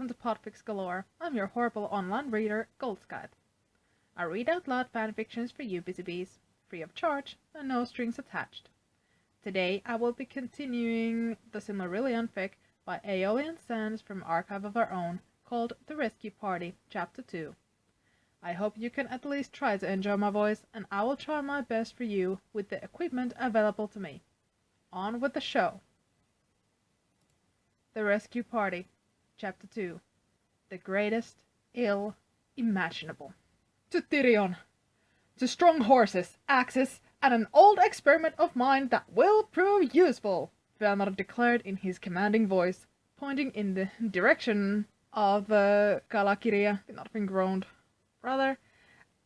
welcome to Podfic Galore. I'm your horrible online reader, Goldskythe. I read out loud fanfictions for you busy bees, free of charge and no strings attached. Today I will be continuing the Silmarillion fic by Aeolian Sands from Archive of Our Own, called The Rescue Party, Chapter 2. I hope you can at least try to enjoy my voice, and I will try my best for you with the equipment available to me. On with the show! The Rescue Party, Chapter 2. The Greatest Ill Imaginable. To Tyrion! To strong horses, axes, and an old experiment of mine that will prove useful, Feanor declared in his commanding voice, pointing in the direction of the Kalakiria. Finarfin groaned. Brother,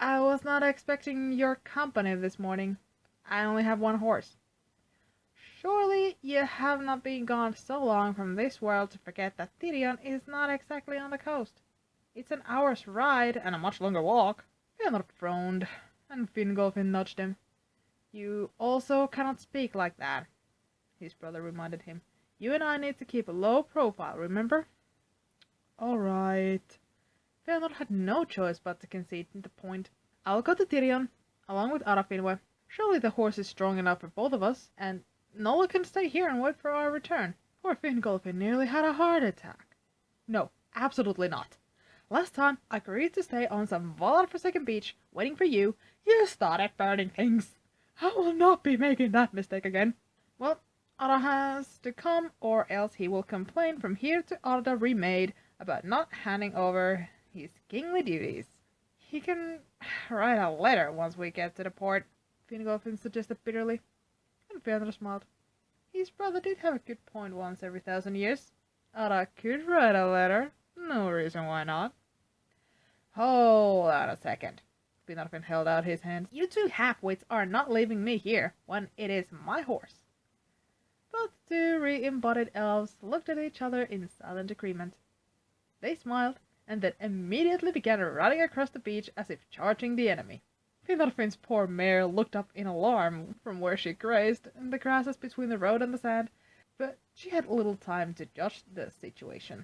I was not expecting your company this morning. I only have one horse. Surely you have not been gone so long from this world to forget that Tyrion is not exactly on the coast. It's an hour's ride and a much longer walk. Feanor frowned, and Fingolfin nudged him. You also cannot speak like that, his brother reminded him. You and I need to keep a low profile, remember? All right. Feanor had no choice but to concede the point. I'll go to Tyrion, along with Arafinwe. Surely the horse is strong enough for both of us, and Nola can stay here and wait for our return. Poor Fingolfin nearly had a heart attack. No, absolutely not. Last time I agreed to stay on some Valar-forsaken beach, waiting for you. You started burning things. I will not be making that mistake again. Well, Ara has to come, or else he will complain from here to Arda Remade about not handing over his kingly duties. He can write a letter once we get to the port, Fingolfin suggested bitterly. And Feanor smiled. His brother did have a good point once every 1,000 years. Ara could write a letter. No reason why not. Hold on a second. Finarfin held out his hands. You two half-wits are not leaving me here when it is my horse. Both two re-embodied elves looked at each other in silent agreement. They smiled, and then immediately began running across the beach as if charging the enemy. Finarfin's poor mare looked up in alarm from where she grazed in the grasses between the road and the sand, but she had little time to judge the situation.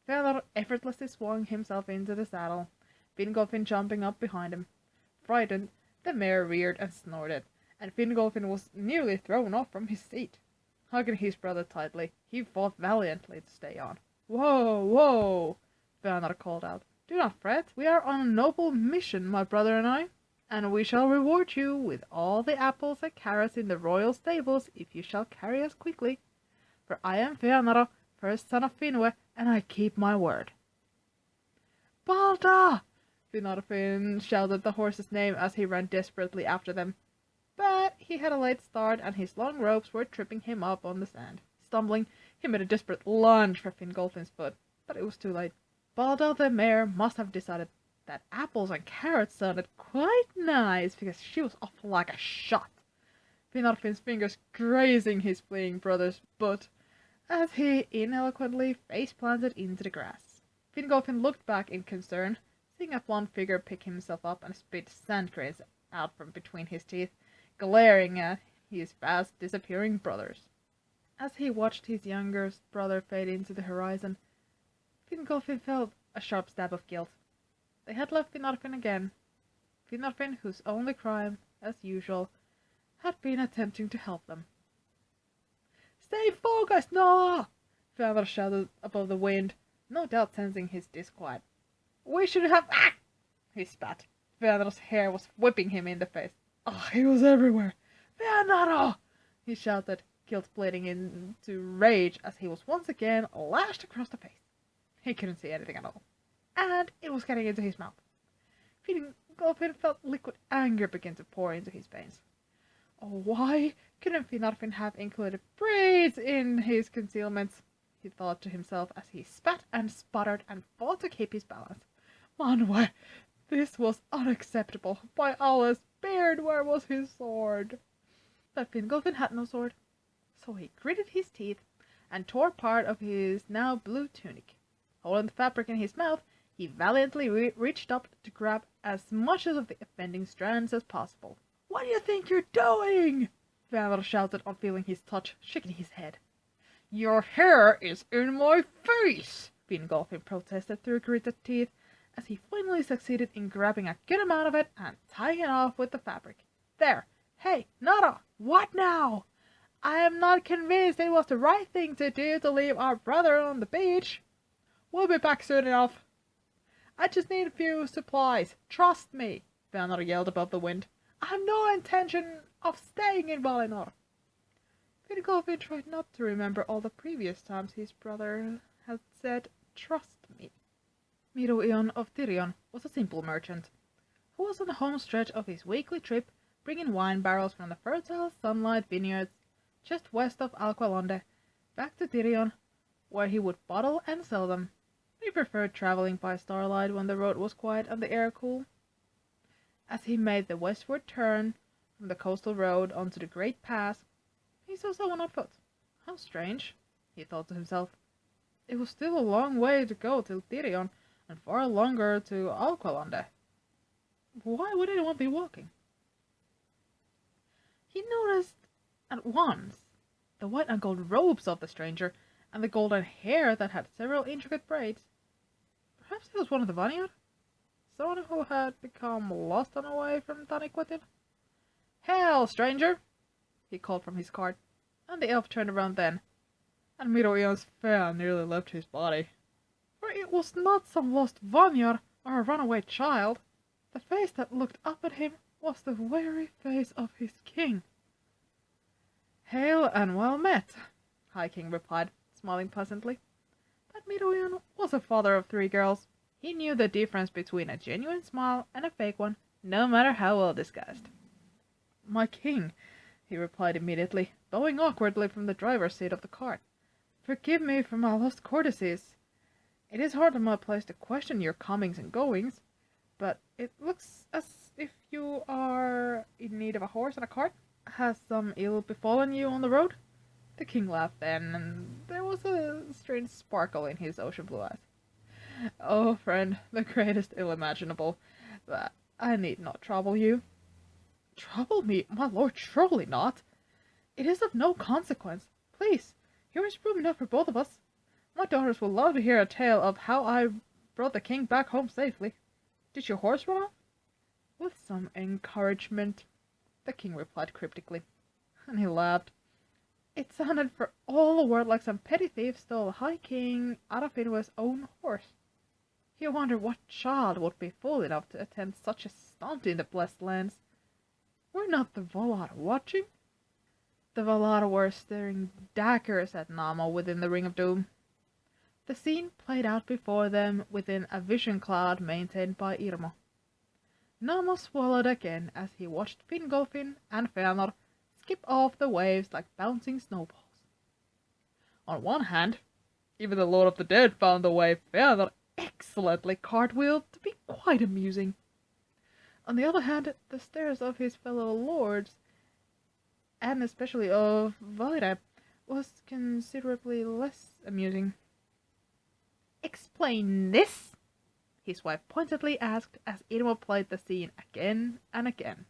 Feanor effortlessly swung himself into the saddle, Fingolfin jumping up behind him. Frightened, the mare reared and snorted, and Fingolfin was nearly thrown off from his seat. Hugging his brother tightly, he fought valiantly to stay on. Whoa, whoa, Feanor called out. Do not fret, we are on a noble mission, my brother and I, and we shall reward you with all the apples and carrots in the royal stables if you shall carry us quickly. For I am Feanor, first son of Finwë, and I keep my word. Balda! Finarfin shouted the horse's name as he ran desperately after them. But he had a late start, and his long ropes were tripping him up on the sand. Stumbling, he made a desperate lunge for Fingolfin's foot, but it was too late. Balda the mare must have decided that apples and carrots sounded quite nice, because she was off like a shot, Finarfin's fingers grazing his fleeing brother's butt as he ineloquently face-planted into the grass. Fingolfin looked back in concern, seeing a blond figure pick himself up and spit sand grains out from between his teeth, glaring at his fast disappearing brothers. As he watched his younger brother fade into the horizon, Fingolfin felt a sharp stab of guilt. They had left Finarfin again. Finarfin, whose only crime, as usual, had been attempting to help them. Stay focused, Nola! Feanor shouted above the wind, no doubt sensing his disquiet. We should have... Ah! He spat. Feanor's hair was whipping him in the face. Oh, he was everywhere. Feanor! He shouted, guilt bleeding into rage as he was once again lashed across the face. He couldn't see anything at all, and it was getting into his mouth. Fingolfin felt liquid anger begin to pour into his veins. Oh, why couldn't Finarfin have included braids in his concealments? He thought to himself as he spat and sputtered and fought to keep his balance. Manwë, this was unacceptable. By Allah's beard, where was his sword? But Fingolfin had no sword, so he gritted his teeth and tore part of his now blue tunic. Holding the fabric in his mouth, he valiantly reached up to grab as much of the offending strands as possible. What do you think you're doing? Feanor shouted on feeling his touch, shaking his head. Your hair is in my face, Fingolfin protested through gritted teeth as he finally succeeded in grabbing a good amount of it and tying it off with the fabric. There! Hey, Nada! What now? I am not convinced it was the right thing to do to leave our brother on the beach. We'll be back soon enough. I just need a few supplies. Trust me, Valinor yelled above the wind. I have no intention of staying in Valinor. Fingolfin tried not to remember all the previous times his brother had said, trust me. Miruion of Tirion was a simple merchant, who was on the home stretch of his weekly trip, bringing wine barrels from the fertile sunlight vineyards just west of Alqualonde back to Tirion, where he would bottle and sell them. He preferred traveling by starlight when the road was quiet and the air cool. As he made the westward turn from the coastal road onto the great pass, he saw someone on foot. How strange, he thought to himself. It was still a long way to go till Tirion, and far longer to Alqualonde. Why would anyone be walking? He noticed at once the white and gold robes of the stranger, and the golden hair that had several intricate braids. Perhaps he was one of the Vanir? Someone who had become lost on the way from Taniquetil? Hail, stranger! He called from his cart, and the elf turned around then, and Miruion's fear nearly left his body. For it was not some lost Vanir or a runaway child. The face that looked up at him was the weary face of his king. Hail and well met, High King replied, smiling pleasantly. That Miruion was a father of 3 girls. He knew the difference between a genuine smile and a fake one, no matter how well disguised. My king, he replied immediately, bowing awkwardly from the driver's seat of the cart. Forgive me for my lost courtesies. It is hardly my place to question your comings and goings, but it looks as if you are in need of a horse and a cart. Has some ill befallen you on the road? The king laughed then, and there was a strange sparkle in his ocean blue eyes. Oh, friend, the greatest ill imaginable, but I need not trouble you. Trouble me, my lord, surely not. It is of no consequence. Please, here is room enough for both of us. My daughters will love to hear a tale of how I brought the king back home safely. Did your horse run off? With some encouragement, the king replied cryptically, and he laughed. It sounded for all the world like some petty thief stole High King Arafinwe's own horse. He wondered what child would be fool enough to attempt such a stunt in the blessed lands. Were not the Valar watching? The Valar were staring daggers at Nama within the Ring of Doom. The scene played out before them within a vision cloud maintained by Irma. Nama swallowed again as he watched Fingolfin and Fëanor skip off the waves like bouncing snowballs. On one hand, even the Lord of the Dead found the way Fëanor excellently cartwheeled to be quite amusing. On the other hand, the stares of his fellow lords, and especially of Valire, was considerably less amusing. Explain this? His wife pointedly asked as Irma played the scene again and again.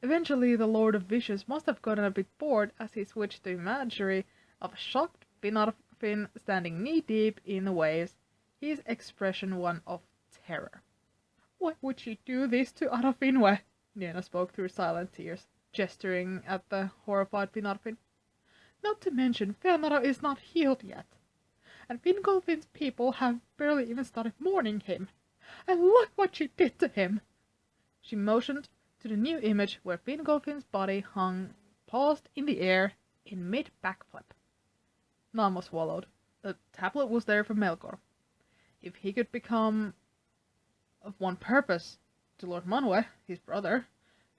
Eventually, the Lord of Visions must have gotten a bit bored as he switched to imagery of a shocked Finarfin standing knee-deep in the waves, his expression one of terror. Why would she do this to Arafinwe? Niena spoke through silent tears, gesturing at the horrified Finarfin. Not to mention, Fëanor is not healed yet, and Fingolfin's people have barely even started mourning him. And look what she did to him! She motioned to the new image where Fingolfin's body hung paused in the air in mid-backflip. Nama swallowed. The tablet was there for Melkor. If he could become of one purpose to Lord Manwë, his brother,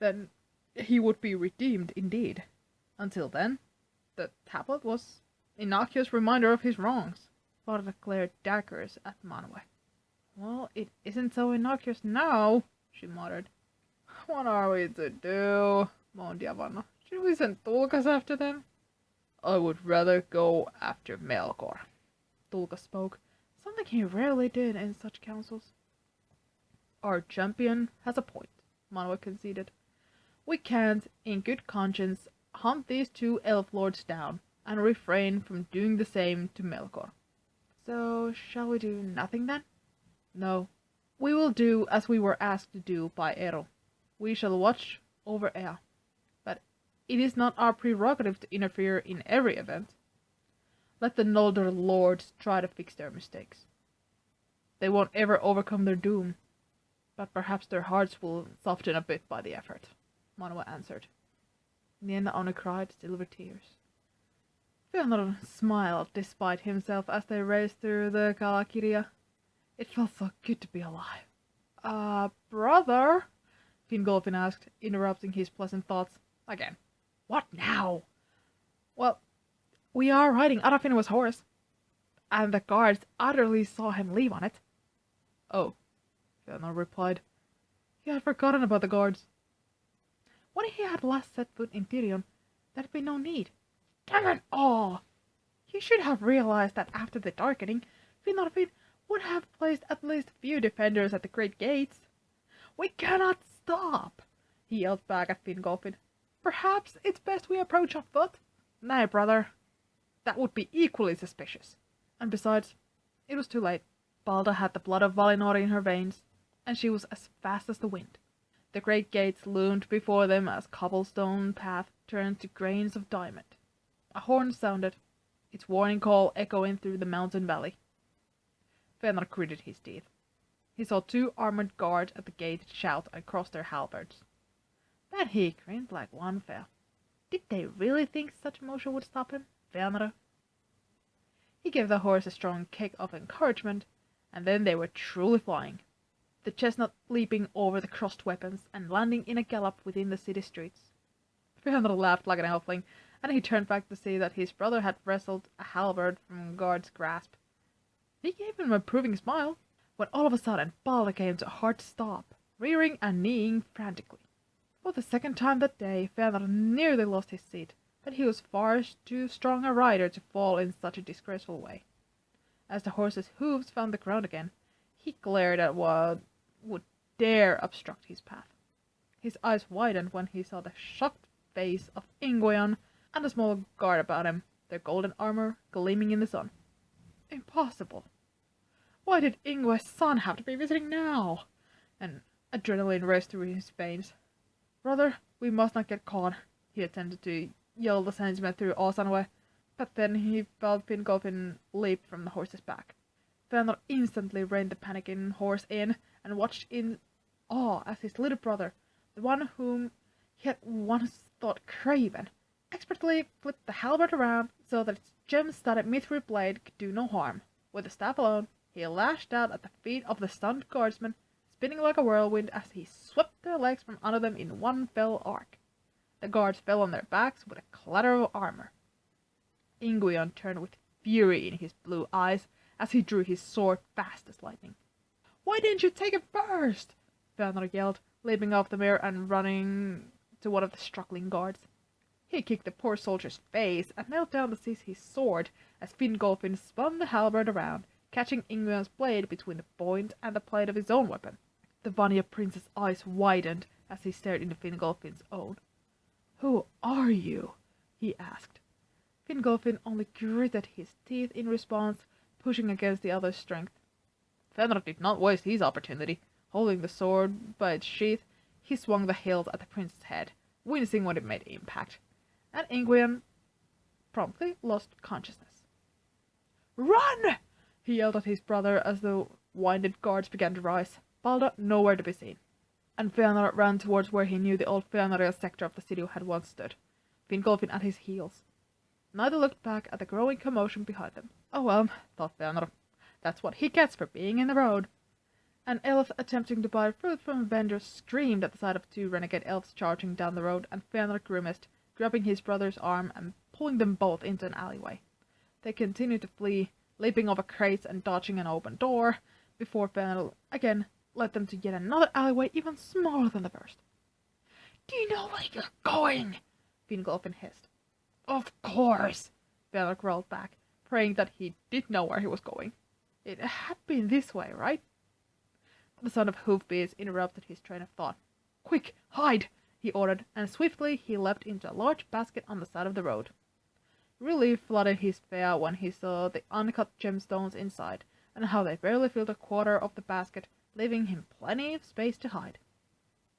then he would be redeemed indeed. Until then, the tablet was an innocuous reminder of his wrongs. Varda glared daggers at Manwë. Well, it isn't so innocuous now, she muttered. What are we to do? Moaned Yavanna. Should we send Tulkas after them? I would rather go after Melkor. Tulkas spoke, something he rarely did in such councils. Our champion has a point, Manwë conceded. We can't, in good conscience, hunt these 2 elf lords down, and refrain from doing the same to Melkor. So, shall we do nothing then? No. We will do as we were asked to do by Eero. We shall watch over Ea. But it is not our prerogative to interfere in every event. Let the Noldor lords try to fix their mistakes. They won't ever overcome their doom, but perhaps their hearts will soften a bit by the effort, Manwa answered. Nienna only cried silver tears. Fëanor smiled despite himself as they raced through the Kalakiria. It felt so good to be alive. Brother? Fingolfin asked, interrupting his pleasant thoughts again. What now? Well, we are riding Arafinwa's horse, and the guards utterly saw him leave on it. Oh, Fëanor replied. He had forgotten about the guards. When he had last set foot in Tirion, there'd be no need. Damn it all! He should have realized that after the darkening, Finarfin would have placed at least a few defenders at the great gates. We cannot stop, he yelled back at Fingolfin. Perhaps it's best we approach on foot? Nay, brother. That would be equally suspicious. And besides, it was too late. Balda had the blood of Valinor in her veins, and she was as fast as the wind. The great gates loomed before them as cobblestone path turned to grains of diamond. A horn sounded, its warning call echoing through the mountain valley. Fëanor gritted his teeth. He saw 2 armored guards at the gate shout and cross their halberds. Then he grinned like one fell. Did they really think such motion would stop him, Fëanor? He gave the horse a strong kick of encouragement, and then they were truly flying, the chestnut leaping over the crossed weapons and landing in a gallop within the city streets. Fëanor laughed like an elfling, and he turned back to see that his brother had wrestled a halberd from Guard's grasp. He gave him an approving smile, when all of a sudden Balda came to a hard stop, rearing and kneeing frantically. For the second time that day, Fëanor nearly lost his seat, but he was far too strong a rider to fall in such a disgraceful way. As the horse's hooves found the ground again, he glared at what would dare obstruct his path. His eyes widened when he saw the shocked face of Ingweon and a small guard about him, their golden armor gleaming in the sun. Impossible. Why did Ingwe's son have to be visiting now? And adrenaline raced through his veins. Brother, we must not get caught, he attempted to yell the sentiment through Osanwe, but then he felt Fingolfin leap from the horse's back. Fëanor instantly reined the panicking horse in and watched in awe as his little brother, the one whom he had once thought craven, expertly flipped the halberd around so that its gem-studded mithril blade could do no harm. With the staff alone, he lashed out at the feet of the stunned guardsman, spinning like a whirlwind as he swept their legs from under them in one fell arc. The guards fell on their backs with a clatter of armor. Ingweon turned with fury in his blue eyes as he drew his sword fast as lightning. Why didn't you take it first? Fëanor yelled, leaping off the mare and running to one of the struggling guards. He kicked the poor soldier's face and knelt down to seize his sword as Fingolfin spun the halberd around, catching Ingweon's blade between the point and the blade of his own weapon. The Vanya prince's eyes widened as he stared into Fingolfin's own. Who are you? He asked. Fingolfin only gritted his teeth in response, pushing against the other's strength. Fëanor did not waste his opportunity. Holding the sword by its sheath, he swung the hilt at the prince's head, wincing when it made impact, and Ingweon promptly lost consciousness. Run! He yelled at his brother as the winded guards began to rise, Balda nowhere to be seen. And Fëanor ran towards where he knew the old Fëanorial sector of the city had once stood, Fingolfin at his heels. Neither looked back at the growing commotion behind them. Oh well, thought Fëanor, that's what he gets for being in the road. An elf attempting to buy fruit from a vendor screamed at the sight of 2 renegade elves charging down the road, and Fëanor grimaced, grabbing his brother's arm and pulling them both into an alleyway. They continued to flee, leaping over crates and dodging an open door, before Fëanor again led them to yet another alleyway even smaller than the first. Do you know where you're going? Fingolfin hissed. Of course, Fëanor growled back, praying that he did know where he was going. It had been this way, right? The sound of hoofbeats interrupted his train of thought. Quick, hide! He ordered, and swiftly he leapt into a large basket on the side of the road. Relief flooded his face when he saw the uncut gemstones inside, and how they barely filled a quarter of the basket, leaving him plenty of space to hide.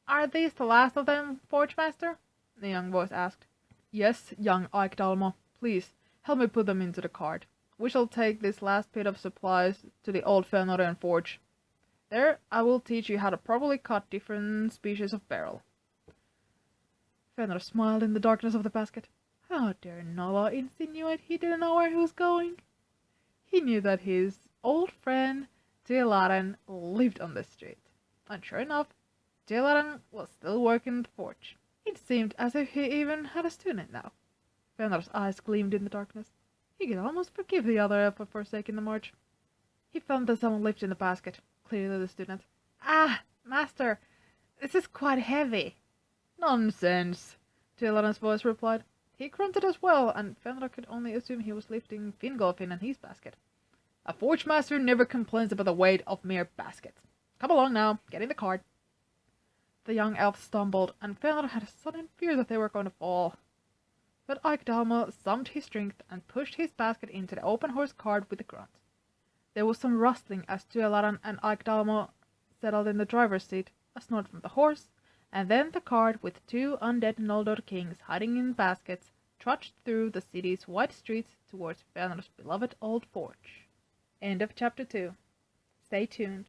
"Are these the last of them, Forge Master?" the young voice asked. "Yes, young Ikedalma. Please, help me put them into the cart. We shall take this last bit of supplies to the old Fenorian forge. There I will teach you how to properly cut different species of barrel." Fenrir smiled in the darkness of the basket. How dare Nala insinuate he didn't know where he was going? He knew that his old friend Tielaren lived on the street, and sure enough, Tielaren was still working the forge. It seemed as if he even had a student now. Fenrir's eyes gleamed in the darkness. He could almost forgive the other elf for forsaking the march. He found that someone lifted the basket, clearly the student. "Ah, master, this is quite heavy." "Nonsense," Tielaren's voice replied. He grunted as well, and Fenrir could only assume he was lifting Fingolfin and his basket. "A forge master never complains about the weight of mere baskets. Come along now, get in the cart." The young elf stumbled, and Fenrir had a sudden fear that they were going to fall. But Ikedalma summoned his strength and pushed his basket into the open horse cart with a grunt. There was some rustling as Tuelaran and Ikedalma settled in the driver's seat, a snort from the horse, and then the cart with two undead Noldor kings hiding in baskets trudged through the city's wide streets towards Fenrir's beloved old forge. End of chapter 2. Stay tuned.